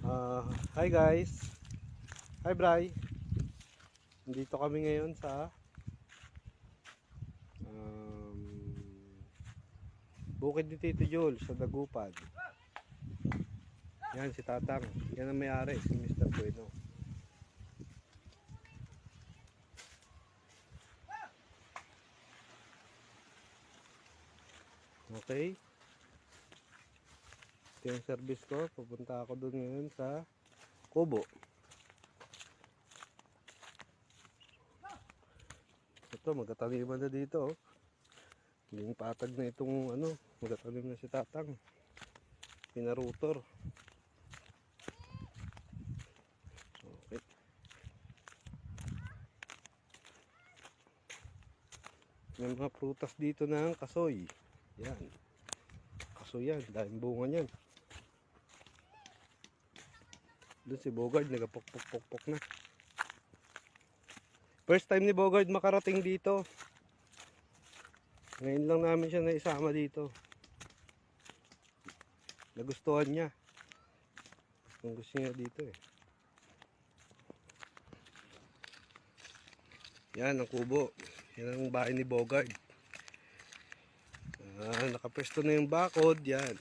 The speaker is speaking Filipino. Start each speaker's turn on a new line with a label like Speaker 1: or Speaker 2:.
Speaker 1: Hi guys. Hi Bray. Nandito kami ngayon sa bukid ni Tito Joel sa Dagupan. Yan si Tatang. Yan ang may-ari, si Mr. Bueno. Okay. Ito yung service ko. Pupunta ako doon ngayon sa Kubo. Ito, magkataniman na dito. Hindi patag na itong magkatanim na si Tatang. Pinarutor. Okay. May mga prutas dito ng kasoy. Yan. Kasoy yan. Dahil bunga niyan. Doon si Bogard nagapok-pok-pok na. First time ni Bogard makarating dito. Ngayon lang namin siya naisama dito. Nagustuhan niya. Kung gusto niya dito eh. Yan ang kubo. Yan ang bahay ni Bogard. Nakapwesto na yung bakod. Yan.